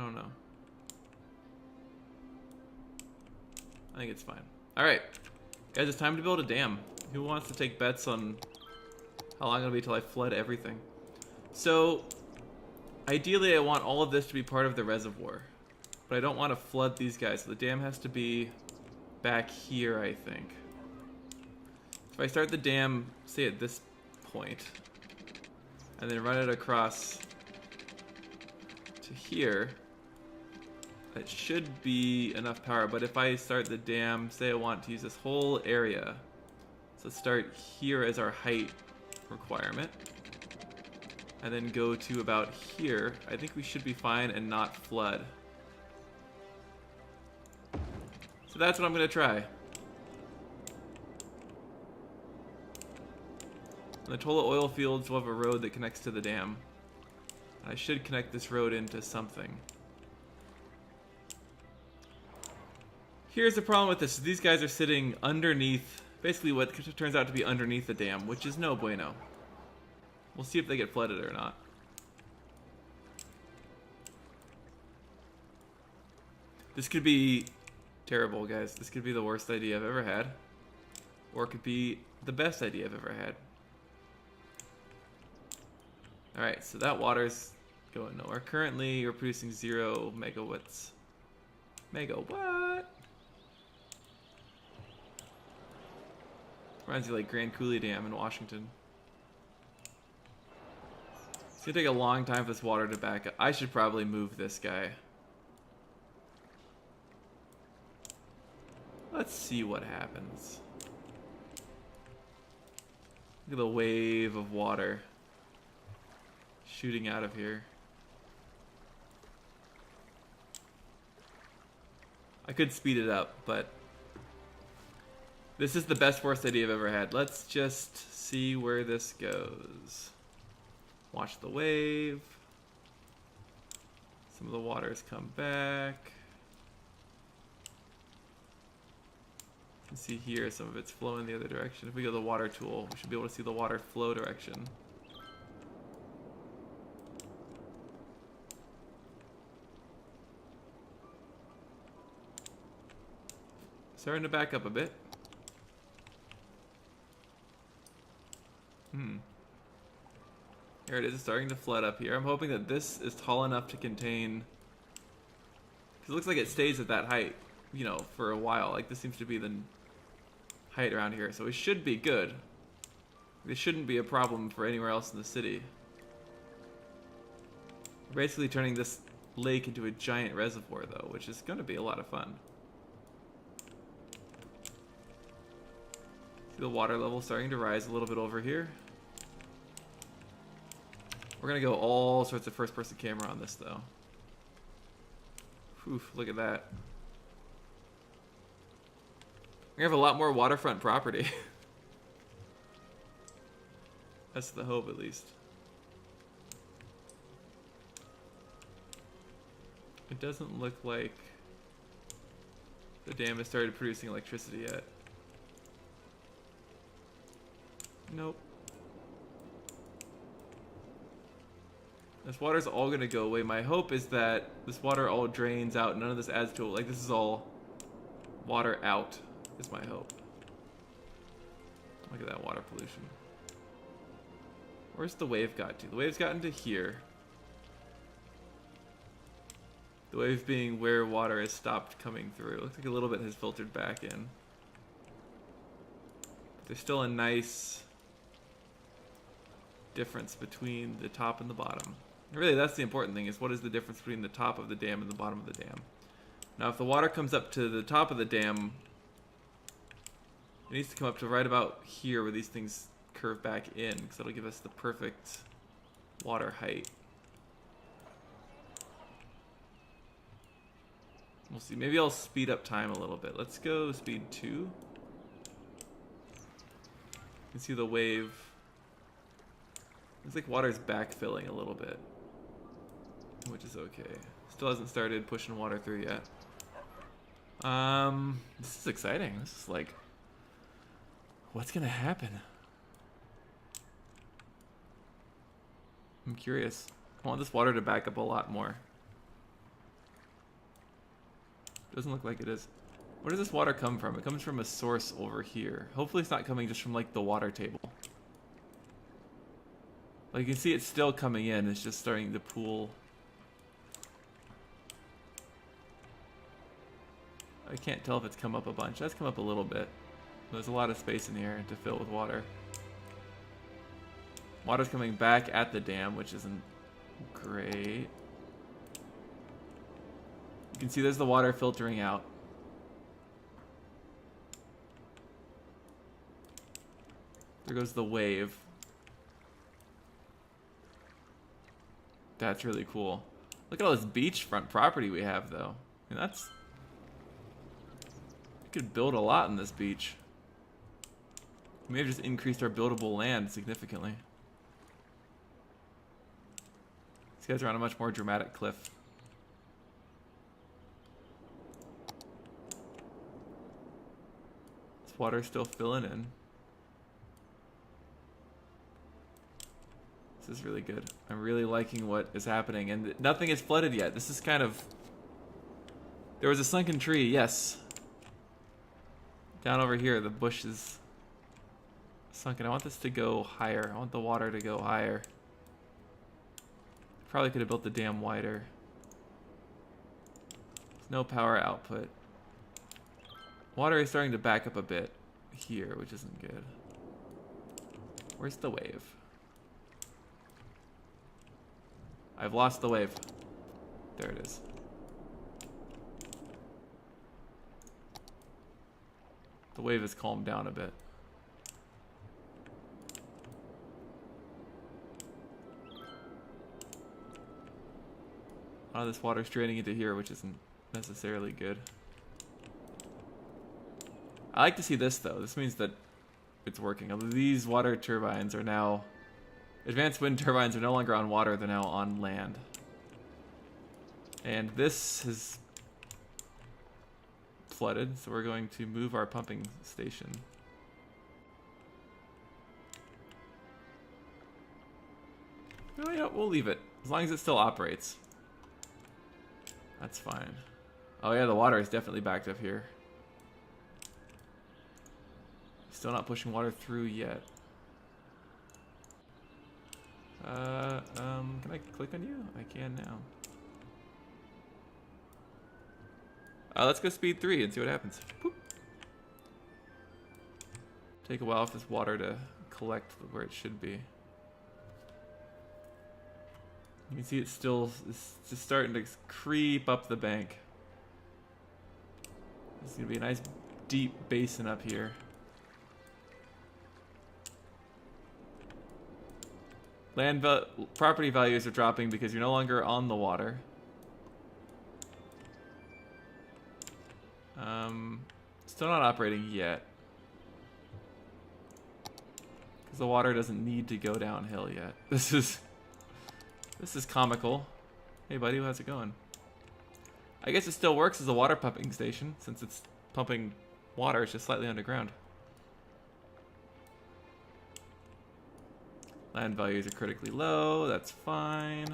don't know. I think it's fine. Alright. Guys, it's time to build a dam. Who wants to take bets on how long it'll be till I flood everything? So, ideally I want all of this to be part of the reservoir. But I don't want to flood these guys, so the dam has to be back here, I think. So if I start the dam, say at this point, and then run it across to here, that should be enough power. But if I start the dam, say I want to use this whole area, so start here as our height requirement, and then go to about here, I think we should be fine and not flood. So that's what I'm going to try. In the Tola oil fields, we'll have a road that connects to the dam. I should connect this road into something. Here's the problem with this. These guys are sitting underneath, basically what turns out to be underneath the dam, which is no bueno. We'll see if they get flooded or not. This could be terrible, guys. This could be the worst idea I've ever had. Or it could be the best idea I've ever had. Alright, so that water's going nowhere. Currently, we're producing 0 megawatts. Mega what? Reminds you like Grand Coulee Dam in Washington. It's gonna take a long time for this water to back up. I should probably move this guy. Let's see what happens. Look at the wave of water shooting out of here. I could speed it up, but this is the best worst idea I've ever had. Let's just see where this goes. Watch the wave. Some of the waters come back. You can see here some of it's flowing the other direction. If we go to the water tool, we should be able to see the water flow direction. Starting to back up a bit. Here it is, it's starting to flood up here. I'm hoping that this is tall enough to contain, because it looks like it stays at that height, you know, for a while. Like this seems to be the height around here, so it should be good. This shouldn't be a problem for anywhere else in the city. We're basically turning this lake into a giant reservoir though, which is going to be a lot of fun. See the water level starting to rise a little bit over here. We're gonna go all sorts of first-person camera on this though. Oof, look at that. We have a lot more waterfront property. That's the hope, at least. It doesn't look like the dam has started producing electricity yet. Nope. This water's all gonna go away. My hope is that this water all drains out. None of this adds to it. Like, this is all water out, is my hope. Look at that water pollution. Where's the wave got to? The wave's gotten to here. The wave being where water has stopped coming through. It looks like a little bit has filtered back in. But there's still a nice difference between the top and the bottom. Really, that's the important thing, is what is the difference between the top of the dam and the bottom of the dam. Now, if the water comes up to the top of the dam, it needs to come up to right about here where these things curve back in, because that'll give us the perfect water height. We'll see. Maybe I'll speed up time a little bit. Let's go speed 2. You can see the wave. Looks like water's backfilling a little bit, which is okay. Still hasn't started pushing water through yet. This is exciting. This is like, what's gonna happen? I'm curious. I want this water to back up a lot more. Doesn't look like it is. Where does this water come from? It comes from a source over here. Hopefully it's not coming just from like the water table. Like you can see it's still coming in, it's just starting to pool. I can't tell if it's come up a bunch. That's come up a little bit. There's a lot of space in here to fill with water. Water's coming back at the dam, which isn't great. You can see there's the water filtering out. There goes the wave. That's really cool. Look at all this beachfront property we have, though. And that's... We could build a lot in this beach. We may have just increased our buildable land significantly. These guys are on a much more dramatic cliff. This water's still filling in. This is really good. I'm really liking what is happening, and nothing is flooded yet. This is kind of... There was a sunken tree, yes. Down over here, the bush is sunken. I want this to go higher. I want the water to go higher. Probably could have built the dam wider. There's no power output. Water is starting to back up a bit here, which isn't good. Where's the wave? I've lost the wave. There it is. The wave has calmed down a bit. A lot of this water's draining into here, which isn't necessarily good. I like to see this, though. This means that it's working. These water turbines are now... Advanced wind turbines are no longer on water, they're now on land. And this is flooded, so we're going to move our pumping station. No, you know, we'll leave it. As long as it still operates. That's fine. Oh yeah, the water is definitely backed up here. Still not pushing water through yet. Can I click on you? I can now. Let's go speed 3 and see what happens. Boop. Take a while for this water to collect where it should be. You can see it's just starting to creep up the bank. This is gonna be a nice deep basin up here. Property values are dropping because you're no longer on the water. Still not operating yet. Because the water doesn't need to go downhill yet. This is comical. Hey buddy, how's it going? I guess it still works as a water pumping station since it's pumping water, it's just slightly underground. Land values are critically low, that's fine.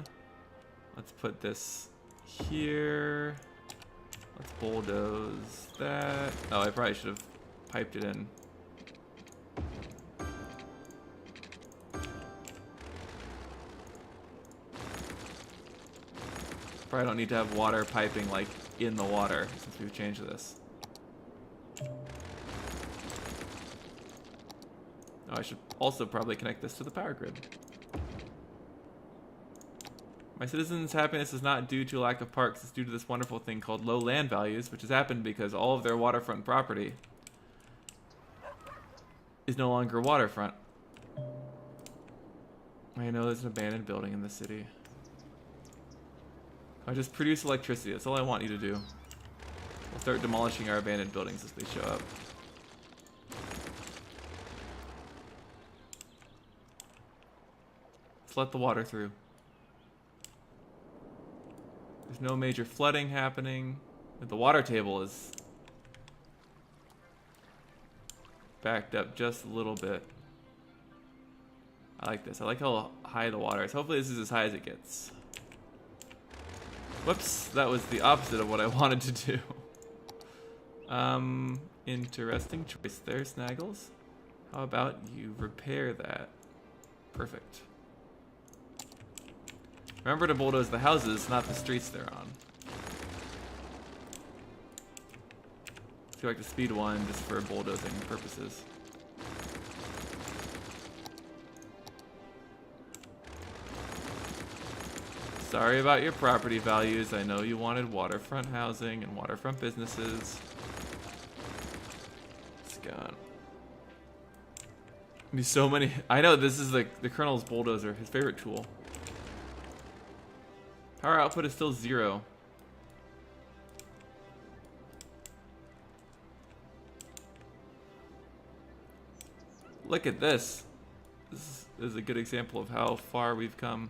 Let's put this here. Let's bulldoze that. Oh, I probably should have piped it in. Probably don't need to have water piping like in the water since we've changed this. Oh, I should also probably connect this to the power grid. My citizens' happiness is not due to a lack of parks, it's due to this wonderful thing called low land values, which has happened because all of their waterfront property is no longer waterfront. I know there's an abandoned building in the city. I just produce electricity, that's all I want you to do. We'll start demolishing our abandoned buildings as they show up. Let's let the water through. There's no major flooding happening. The water table is backed up just a little bit. I like this. I like how high the water is. Hopefully this is as high as it gets. Whoops, that was the opposite of what I wanted to do. Interesting choice there, Snaggles. How about you repair that? Perfect. Remember to bulldoze the houses, not the streets they're on. Let's go back to speed 1 just for bulldozing purposes. Sorry about your property values. I know you wanted waterfront housing and waterfront businesses. It's gone. Be so many. I know this is the Colonel's bulldozer, his favorite tool. Power output is still 0. Look at this. This is a good example of how far we've come.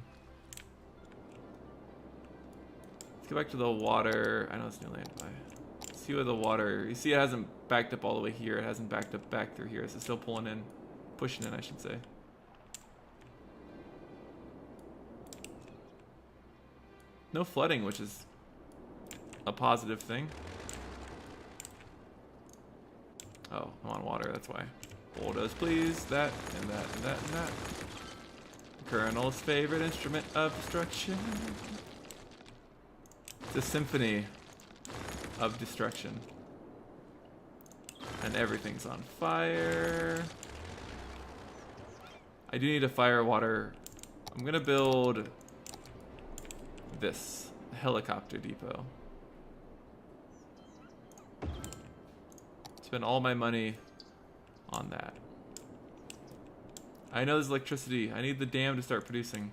Let's go back to the water. I know it's new land. See where the water. You see, it hasn't backed up all the way here. It hasn't backed up back through here. So it's still pulling in, pushing in, I should say. No flooding, which is a positive thing. Oh, I'm on water. That's why. Bulldoze, please. That and that and that and that. Colonel's favorite instrument of destruction. The symphony of destruction. And everything's on fire. I do need a fire water. I'm gonna build this helicopter depot. Spend all my money on that. I know there's electricity. I need the dam to start producing.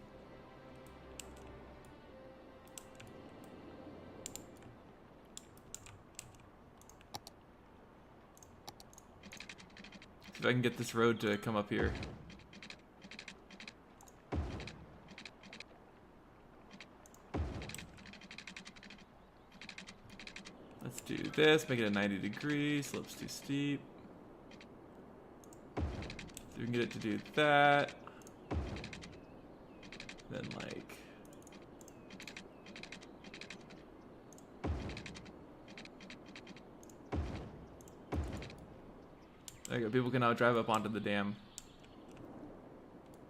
If I can get this road to come up here. Let's do this, make it a 90 degrees, slope's too steep. So we can get it to do that. Then like... There you go, people can now drive up onto the dam.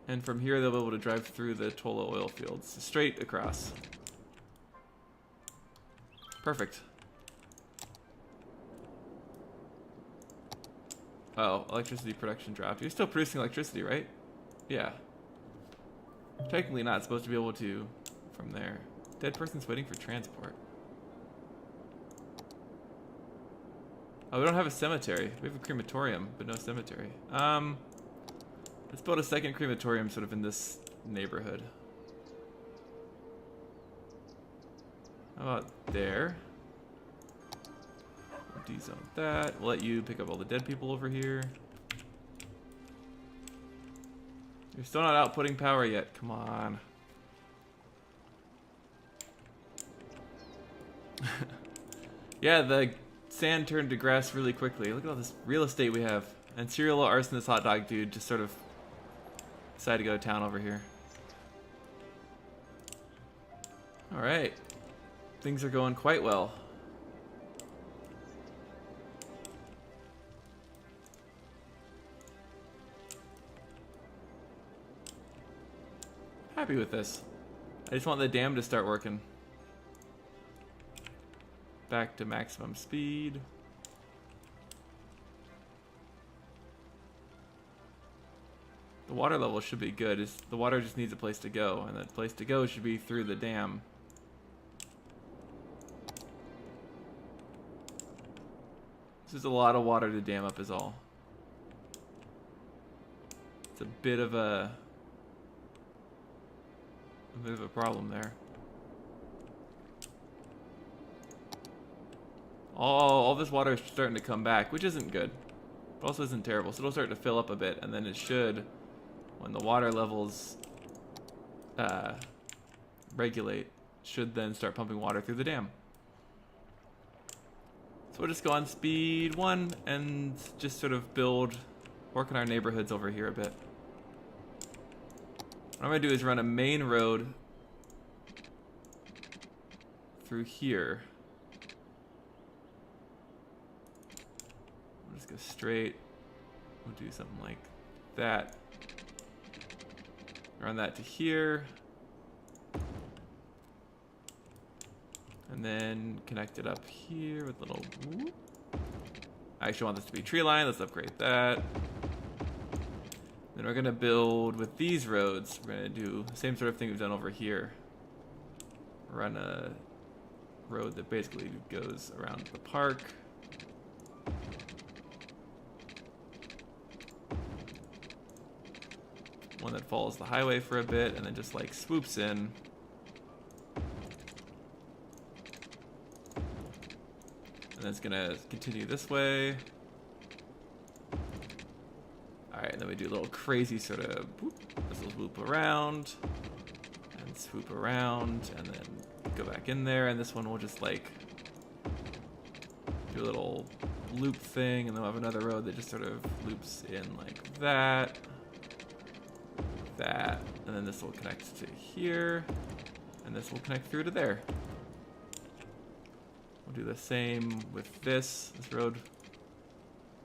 And from here they'll be able to drive through the Tola oil fields, straight across. Perfect. Oh, electricity production dropped. You're still producing electricity, right? Yeah. Technically not supposed to be able to from there. Dead person's waiting for transport. Oh, we don't have a cemetery. We have a crematorium, but no cemetery. Let's build a second crematorium sort of in this neighborhood. How about there? We'll dezone that. We'll let you pick up all the dead people over here. You're still not outputting power yet. Come on. Yeah, the sand turned to grass really quickly. Look at all this real estate we have. And serial arsonist hot dog dude just sort of decided to go to town over here. Alright. Things are going quite well. Happy with this. I just want the dam to start working. Back to maximum speed. The water level should be good. The water just needs a place to go, and that place to go should be through the dam. This is a lot of water to dam up is all. It's a bit of a problem there. All this water is starting to come back, which isn't good, but also isn't terrible. So it'll start to fill up a bit, and then it should, when the water levels regulate, should then start pumping water through the dam. So we'll just go on speed 1 and just sort of work in our neighborhoods over here a bit. What I'm going to do is run a main road through here. go straight. We'll do something like that. Run that to here. And then connect it up here with little whoop. I actually want this to be tree line. Let's upgrade that. Then we're gonna build with these roads. We're gonna do the same sort of thing we've done over here. Run a road that basically goes around the park. One that follows the highway for a bit and then just like swoops in. And then it's gonna continue this way. Alright, and then we do a little crazy sort of whoop. This will swoop around and swoop around and then go back in there, and this one will just like do a little loop thing, and then we'll have another road that just sort of loops in like that, and then this will connect to here, and this will connect through to there. We'll do the same with this road.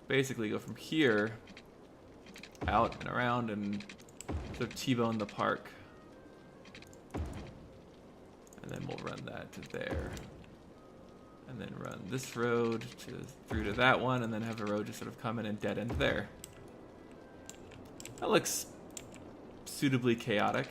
Basically go from here out and around and sort of T-bone the park. And then we'll run that to there. And then run this road through to that one, and then have the road just sort of come in and dead end there. That looks suitably chaotic.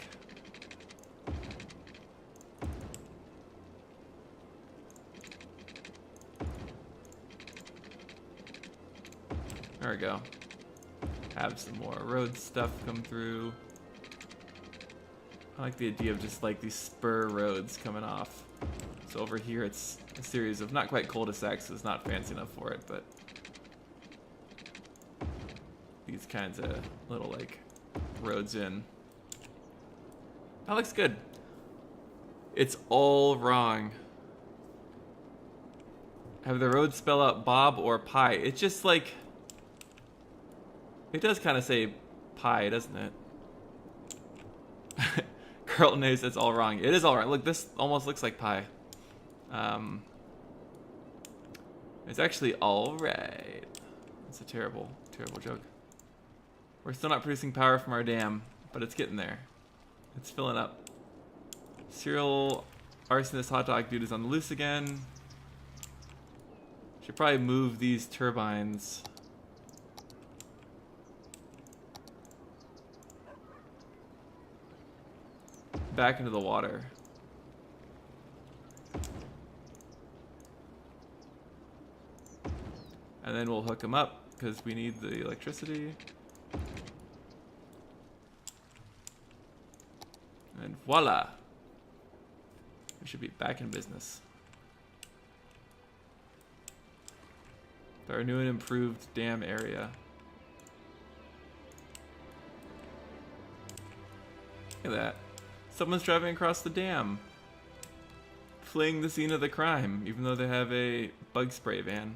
There we go. Have some more road stuff come through. I like the idea of just like these spur roads coming off. So over here it's a series of not quite cul-de-sacs, so it's not fancy enough for it, but these kinds of little like roads in. That looks good. It's all wrong. Have the road spell out Bob or pie? It's just like, it does kind of say pie, doesn't it? Carlton Hayes, it's all wrong. It is all wrong. Look, this almost looks like pie. It's actually all right. It's a terrible, terrible joke. We're still not producing power from our dam, but it's getting there. It's filling up. Serial arsonist hot dog dude is on the loose again. Should probably move these turbines. Back into the water. And then we'll hook them up because we need the electricity. And voila! We should be back in business. Our new and improved dam area. Look at that. Someone's driving across the dam, fleeing the scene of the crime, even though they have a bug spray van.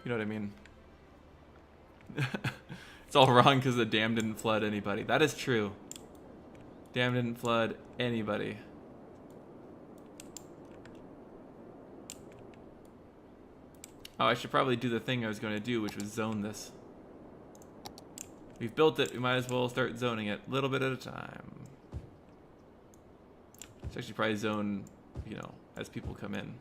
You know what I mean? It's all wrong because the dam didn't flood anybody. That is true. Dam didn't flood anybody. Oh, I should probably do the thing I was going to do, which was zone this. We've built it, we might as well start zoning it a little bit at a time. It's actually probably zone, you know, as people come in.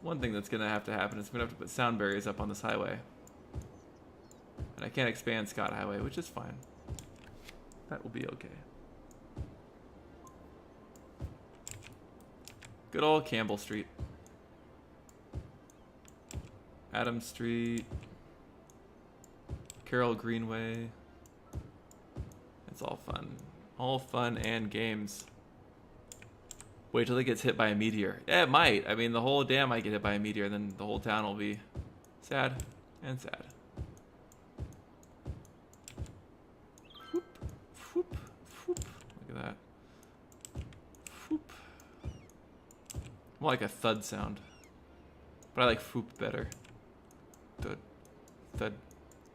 One thing that's going to happen is I'm going to have to put sound barriers up on this highway. And I can't expand Scott Highway, which is fine. That will be okay. Good old Campbell Street. Adam Street. Carroll Greenway. It's all fun. All fun and games. Wait till it gets hit by a meteor. Yeah, it might. I mean, the whole dam might get hit by a meteor, and then the whole town will be sad and sad. Whoop, whoop, whoop. Look at that. Whoop. More like a thud sound. But I like whoop better. Thud, thud,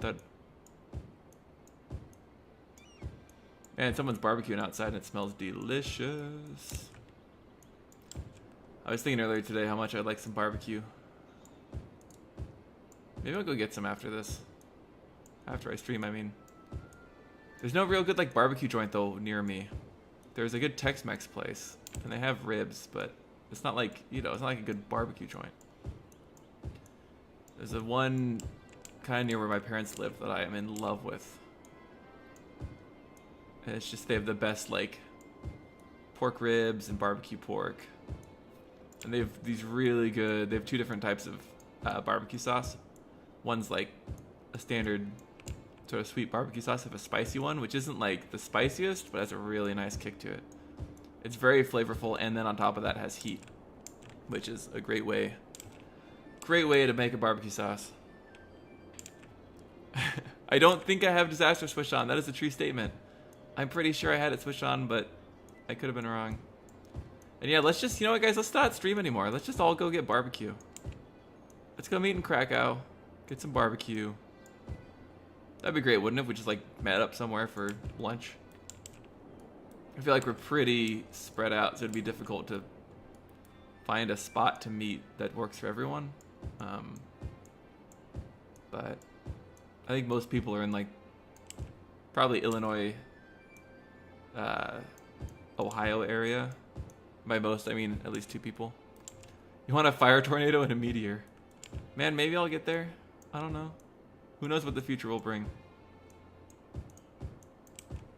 thud. And someone's barbecuing outside and it smells delicious. I was thinking earlier today how much I'd like some barbecue. Maybe I'll go get some after this. After I stream, I mean. There's no real good like barbecue joint though near me. There's a good Tex-Mex place, and they have ribs, but it's not like, you know, it's not like a good barbecue joint. There's a one kind of near where my parents live that I am in love with. And it's just, they have the best like pork ribs and barbecue pork. And they have these really good, they have two different types of barbecue sauce. One's like a standard sort of sweet barbecue sauce. They have a spicy one, which isn't like the spiciest, but has a really nice kick to it. It's very flavorful, and then on top of that has heat, which is a great way to make a barbecue sauce. I don't think I have disaster switched on. That is a true statement. I'm pretty sure I had it switched on, but I could have been wrong. And yeah, let's just, you know what guys, let's not stream anymore. Let's just all go get barbecue. Let's go meet in Krakow, get some barbecue. That'd be great, wouldn't it, if we just like met up somewhere for lunch? I feel like we're pretty spread out, so it'd be difficult to find a spot to meet that works for everyone. But I think most people are in like probably Illinois, Ohio area. By most, I mean at least 2 people. You want a fire tornado and a meteor. Man, maybe I'll get there. I don't know. Who knows what the future will bring.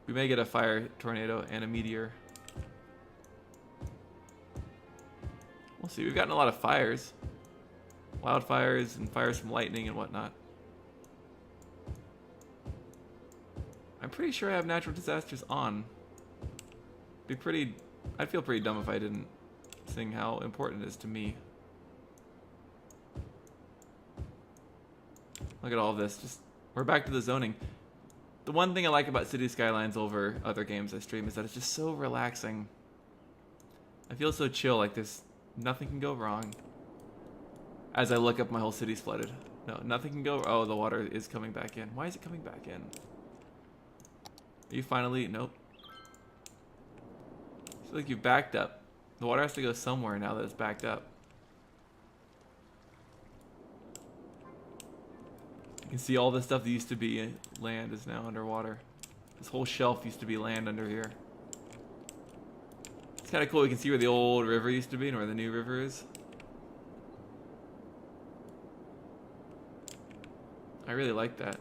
We may get a fire tornado and a meteor. We'll see. We've gotten a lot of fires. Wildfires and fires from lightning and whatnot. I'm pretty sure I have natural disasters on. I'd feel pretty dumb if I didn't, seeing how important it is to me. Look at all of this. We're back to the zoning. The one thing I like about City Skylines over other games I stream is that it's just so relaxing. I feel so chill, like nothing can go wrong. As I look up, my whole city's flooded. No, nothing can go. Oh, the water is coming back in. Why is it coming back in? Are you finally? Nope. I feel like you backed up. The water has to go somewhere now that it's backed up. You can see all the stuff that used to be land is now underwater. This whole shelf used to be land under here. It's kind of cool. You can see where the old river used to be and where the new river is. I really like that.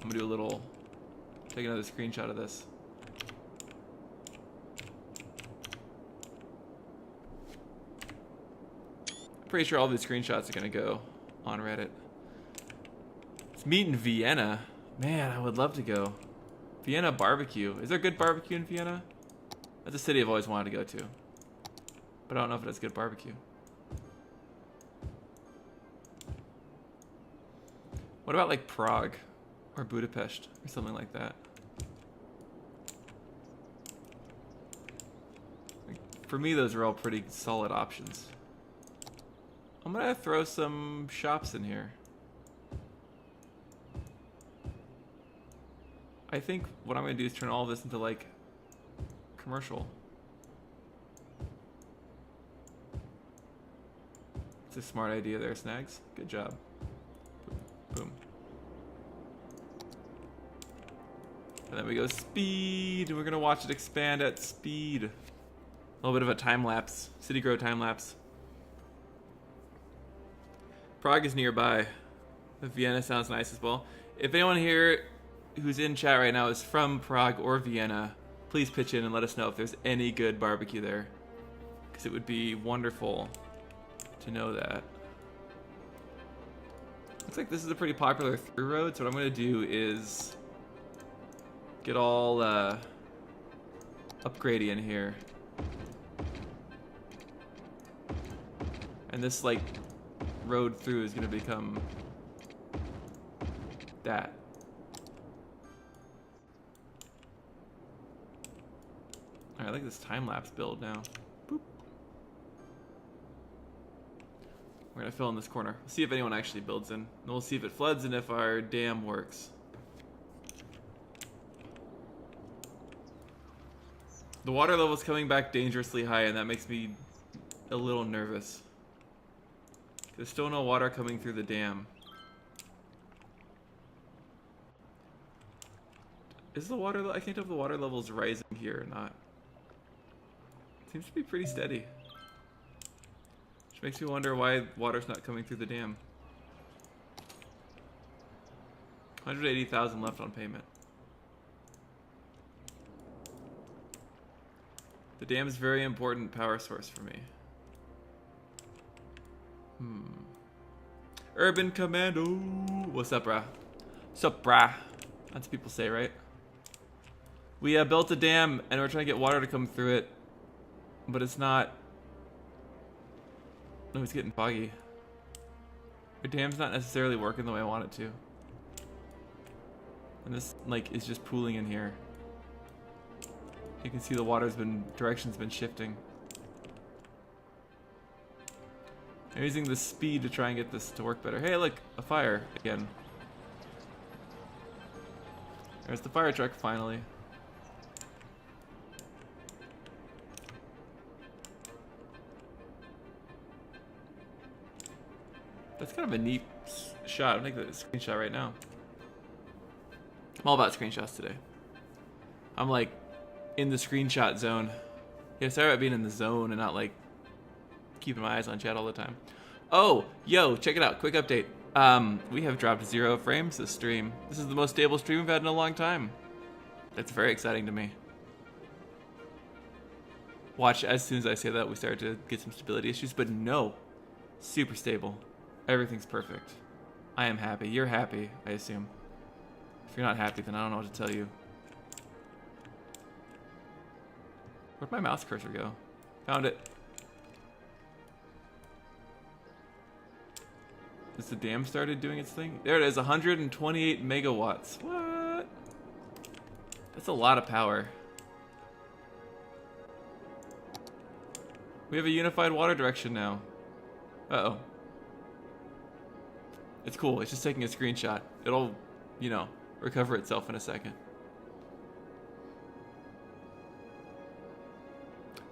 I'm gonna do take another screenshot of this. Pretty sure all these screenshots are gonna go on Reddit. Let's meet in Vienna. Man, I would love to go. Vienna barbecue. Is there good barbecue in Vienna? That's a city I've always wanted to go to. But I don't know if it has good barbecue. What about like Prague or Budapest or something like that? For me, those are all pretty solid options. I'm gonna throw some shops in here. I think what I'm gonna do is turn all of this into like commercial. It's a smart idea there, Snags. Good job. Boom. And then we go speed, and we're gonna watch it expand at speed. A little bit of a time lapse, city grow time lapse. Prague is nearby. Vienna sounds nice as well. If anyone here who's in chat right now is from Prague or Vienna, please pitch in and let us know if there's any good barbecue there, because it would be wonderful to know that. Looks like this is a pretty popular through road, so what I'm going to do is get all upgradey in here. And this like road through is going to become that. Alright, I like this time-lapse build now. Boop. We're going to fill in this corner. We'll see if anyone actually builds in. And we'll see if it floods and if our dam works. The water level's coming back dangerously high, and that makes me a little nervous. There's still no water coming through the dam. Is the water... I can't tell if the water level's rising here or not. It seems to be pretty steady. Which makes me wonder why water's not coming through the dam. 180,000 left on payment. The dam is a very important power source for me. Urban Commando! What's up, brah? What's up, brah? That's what people say, right? We built a dam, and we're trying to get water to come through it. But it's not... No, it's getting foggy. The dam's not necessarily working the way I want it to. And this, like, is just pooling in here. You can see the direction's been shifting. I'm using the speed to try and get this to work better. Hey, look, a fire again. There's the fire truck finally. That's kind of a neat shot. I'm taking a screenshot right now. I'm all about screenshots today. I'm like in the screenshot zone. Yeah, sorry about being in the zone and not like keeping my eyes on chat all the time. Oh, yo, check it out. Quick update. We have dropped 0 frames this stream. This is the most stable stream we've had in a long time. That's very exciting to me. Watch, as soon as I say that, we start to get some stability issues, but no. Super stable. Everything's perfect. I am happy. You're happy, I assume. If you're not happy, then I don't know what to tell you. Where'd my mouse cursor go? Found it. Has the dam started doing its thing? There it is, 128 megawatts. What? That's a lot of power. We have a unified water direction now. Uh-oh. It's cool, it's just taking a screenshot. It'll, you know, recover itself in a second.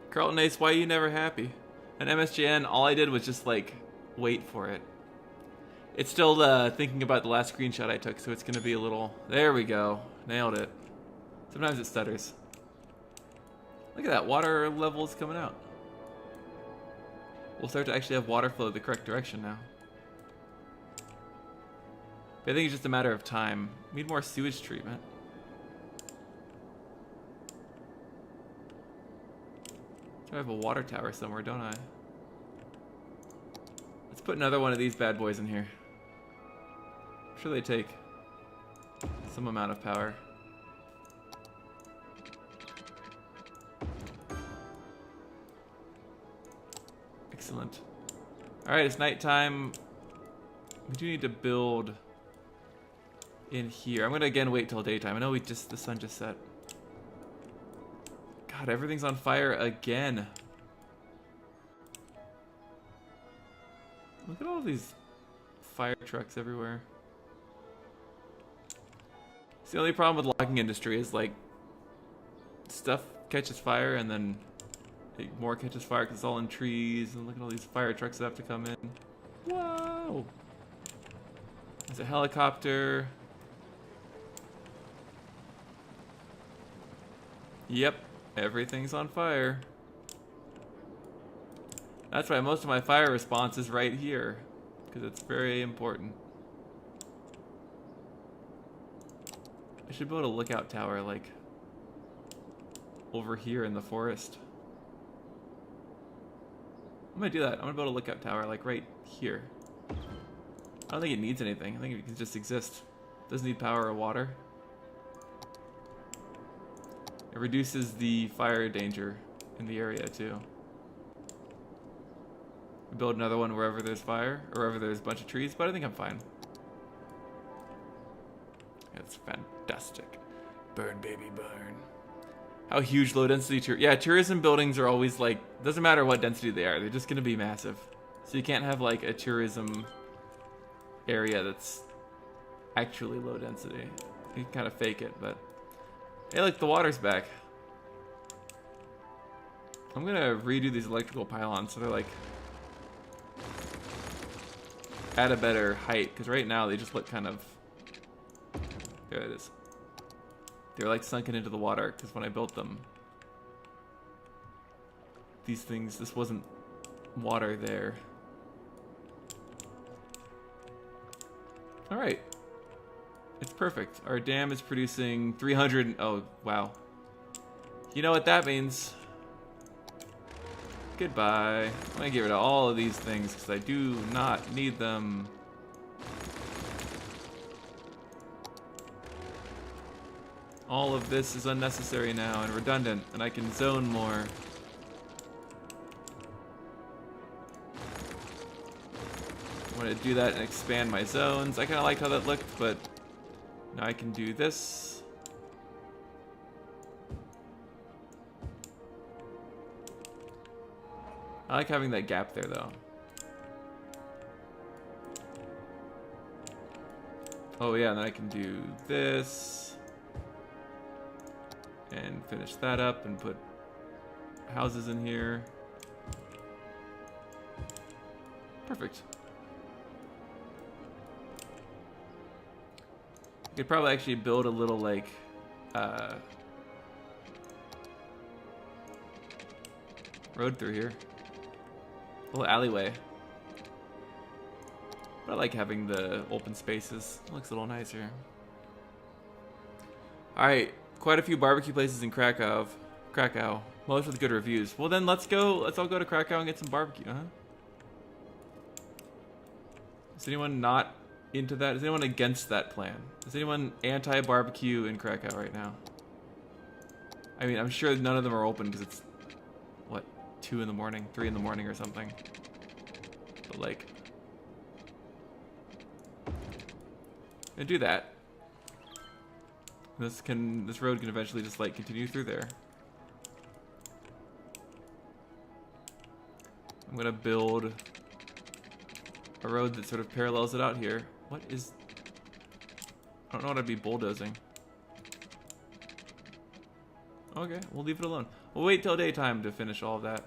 Carlton Ace, why are you never happy? And MSJN, all I did was just like, wait for it. It's still thinking about the last screenshot I took, so it's gonna be a little... There we go, nailed it. Sometimes it stutters. Look at that, water levels coming out. We'll start to actually have water flow the correct direction now. But I think it's just a matter of time. We need more sewage treatment. I have a water tower somewhere, don't I? Let's put another one of these bad boys in here. I'm sure they take some amount of power. Excellent. Alright, it's nighttime. We do need to build in here. I'm gonna again wait till daytime. I know the sun just set. God, everything's on fire again. Look at all these fire trucks everywhere. It's the only problem with logging industry is like stuff catches fire and then more catches fire because it's all in trees, and look at all these fire trucks that have to come in. Whoa! There's a helicopter. Yep, everything's on fire. That's why most of my fire response is right here, because it's very important. I should build a lookout tower, like, over here in the forest. I'm gonna do that. I'm gonna build a lookout tower, like, right here. I don't think it needs anything. I think it can just exist. It doesn't need power or water. It reduces the fire danger in the area, too. Build another one wherever there's fire, or wherever there's a bunch of trees, but I think I'm fine. That's fantastic. Burn, baby, burn. How huge low density yeah, tourism buildings are always like, doesn't matter what density they are, they're just gonna be massive. So you can't have like a tourism area that's actually low density. You can kind of fake it, but hey, look, the water's back. I'm gonna redo these electrical pylons so they're like at a better height, because right now they just look kind of, there it is. They're like sunken into the water, because when I built them, these things, this wasn't water there. Alright. It's perfect. Our dam is producing 300, oh wow. You know what that means. Goodbye. I'm gonna get rid of all of these things because I do not need them. All of this is unnecessary now and redundant, and I can zone more. I'm gonna do that and expand my zones. I kinda liked how that looked, but now I can do this. I like having that gap there, though. Oh yeah, and then I can do this. And finish that up and put houses in here. Perfect. I could probably actually build a little, like, road through here. A little alleyway. But I like having the open spaces. It looks a little nicer. Alright, quite a few barbecue places in Krakow. Most with good reviews. Well then let's all go to Krakow and get some barbecue, huh? Is anyone not into that? Is anyone against that plan? Is anyone anti-barbecue in Krakow right now? I mean, I'm sure none of them are open because it's, what, 2 in the morning, 3 in the morning or something. But like, and do that. This road can eventually just like continue through there. I'm gonna build a road that sort of parallels it out here. What is, I don't know what I'd be bulldozing. Okay, we'll leave it alone. We'll wait till daytime to finish all of that.